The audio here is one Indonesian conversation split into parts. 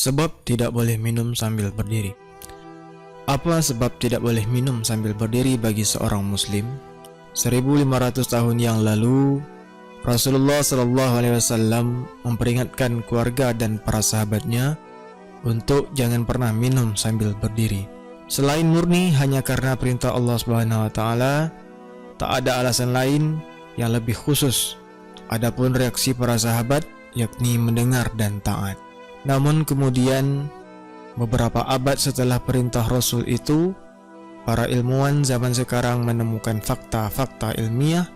Sebab tidak boleh minum sambil berdiri. Apa sebab tidak boleh minum sambil berdiri bagi seorang muslim? 1500 tahun yang lalu, Rasulullah SAW memperingatkan keluarga dan para sahabatnya untuk jangan pernah minum sambil berdiri. Selain murni hanya karena perintah Allah SWT, tak ada alasan lain yang lebih khusus. Adapun reaksi para sahabat yakni mendengar dan taat. Namun kemudian beberapa abad setelah perintah Rasul itu, para ilmuwan zaman sekarang menemukan fakta-fakta ilmiah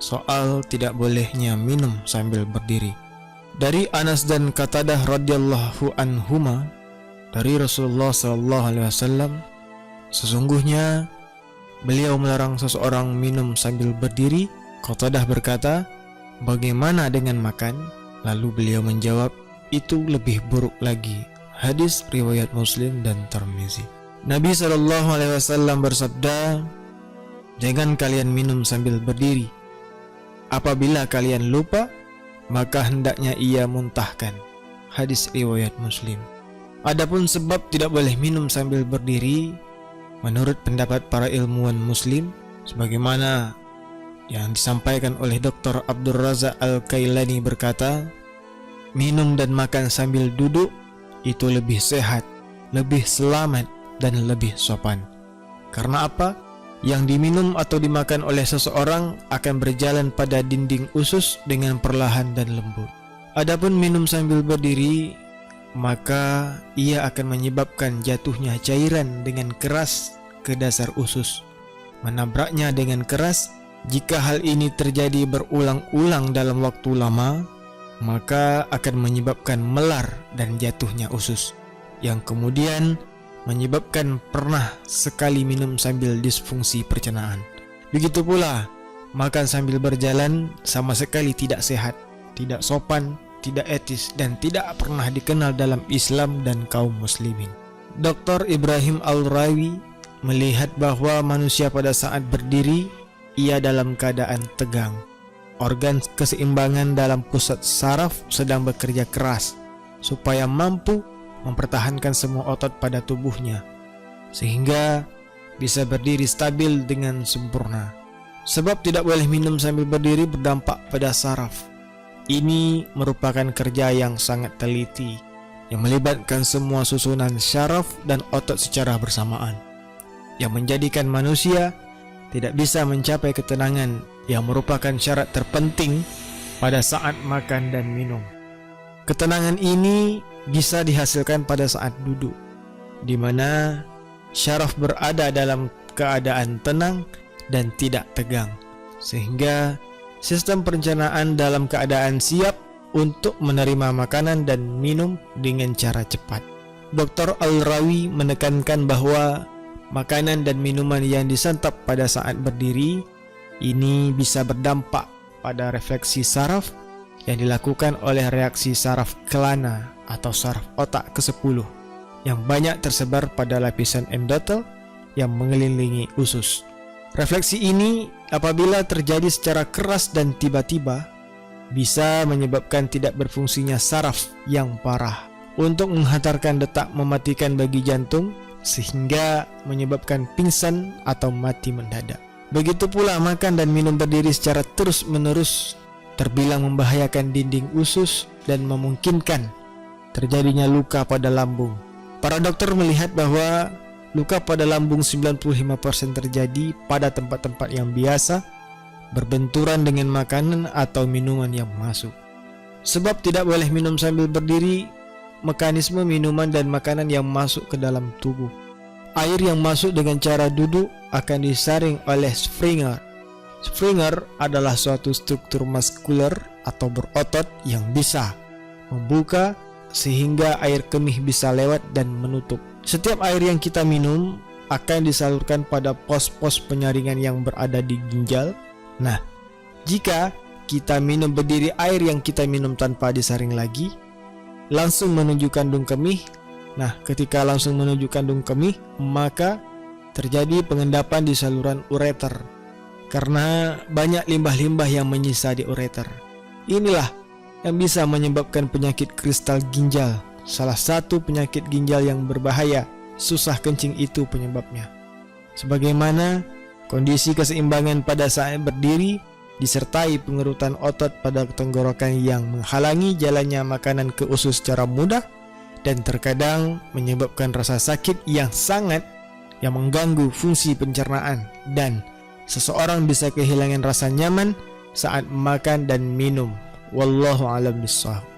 soal tidak bolehnya minum sambil berdiri. Dari Anas dan Qatadah radhiyallahu anhuma, dari Rasulullah SAW, sesungguhnya beliau melarang seseorang minum sambil berdiri. Qatadah berkata, "Bagaimana dengan makan?" Lalu beliau menjawab, "Itu lebih buruk lagi." Hadis riwayat Muslim dan Tirmizi. Nabi SAW bersabda, "Jangan kalian minum sambil berdiri. Apabila kalian lupa, maka hendaknya ia muntahkan." Hadis riwayat Muslim. Adapun sebab tidak boleh minum sambil berdiri, menurut pendapat para ilmuwan Muslim, sebagaimana yang disampaikan oleh Dr. Abdul Razak Al-Kailani berkata, minum dan makan sambil duduk itu lebih sehat, lebih selamat, dan lebih sopan. Karena apa? Yang diminum atau dimakan oleh seseorang akan berjalan pada dinding usus dengan perlahan dan lembut. Adapun minum sambil berdiri, maka ia akan menyebabkan jatuhnya cairan dengan keras ke dasar usus, menabraknya dengan keras. Jika hal ini terjadi berulang-ulang dalam waktu lama, maka akan menyebabkan melar dan jatuhnya usus, yang kemudian menyebabkan pernah sekali minum sambil disfungsi pencernaan. Begitu pula, makan sambil berjalan sama sekali tidak sehat, tidak sopan, tidak etis, dan tidak pernah dikenal dalam Islam dan kaum muslimin. Dr. Ibrahim Al-Rawi melihat bahwa manusia pada saat berdiri, ia dalam keadaan tegang. Organ keseimbangan dalam pusat saraf sedang bekerja keras supaya mampu mempertahankan semua otot pada tubuhnya, sehingga bisa berdiri stabil dengan sempurna. Sebab tidak boleh minum sambil berdiri berdampak pada saraf. Ini merupakan kerja yang sangat teliti, yang melibatkan semua susunan syaraf dan otot secara bersamaan, yang menjadikan manusia tidak bisa mencapai ketenangan yang merupakan syarat terpenting pada saat makan dan minum. Ketenangan ini bisa dihasilkan pada saat duduk, di mana syaraf berada dalam keadaan tenang dan tidak tegang, sehingga sistem pencernaan dalam keadaan siap untuk menerima makanan dan minum dengan cara cepat. Dr. Al-Rawi menekankan bahwa makanan dan minuman yang disantap pada saat berdiri ini bisa berdampak pada refleksi saraf yang dilakukan oleh reaksi saraf kelana atau saraf otak ke-10 yang banyak tersebar pada lapisan endotel yang mengelilingi usus. Refleksi ini apabila terjadi secara keras dan tiba-tiba bisa menyebabkan tidak berfungsinya saraf yang parah untuk menghantarkan detak mematikan bagi jantung, sehingga menyebabkan pingsan atau mati mendadak. Begitu pula makan dan minum berdiri secara terus-menerus terbilang membahayakan dinding usus dan memungkinkan terjadinya luka pada lambung. Para dokter melihat bahwa luka pada lambung 95% terjadi pada tempat-tempat yang biasa berbenturan dengan makanan atau minuman yang masuk. Sebab tidak boleh minum sambil berdiri, mekanisme minuman dan makanan yang masuk ke dalam tubuh. Air yang masuk dengan cara duduk akan disaring oleh sphincter. Sphincter adalah suatu struktur muskuler atau berotot yang bisa membuka sehingga air kemih bisa lewat dan menutup. Setiap air yang kita minum akan disalurkan pada pos-pos penyaringan yang berada di ginjal. Nah, jika kita minum berdiri, air yang kita minum tanpa disaring lagi langsung menuju kandung kemih. Nah, ketika langsung menuju kandung kemih, maka terjadi pengendapan di saluran ureter karena banyak limbah-limbah yang menyisa di ureter. Inilah yang bisa menyebabkan penyakit kristal ginjal salah satu penyakit ginjal yang berbahaya. Susah kencing itu penyebabnya. Sebagaimana kondisi keseimbangan pada saat berdiri disertai pengerutan otot pada tenggorokan yang menghalangi jalannya makanan ke usus secara mudah dan terkadang menyebabkan rasa sakit yang sangat yang mengganggu fungsi pencernaan, dan seseorang bisa kehilangan rasa nyaman saat makan dan minum. Wallahu a'lam bishawab.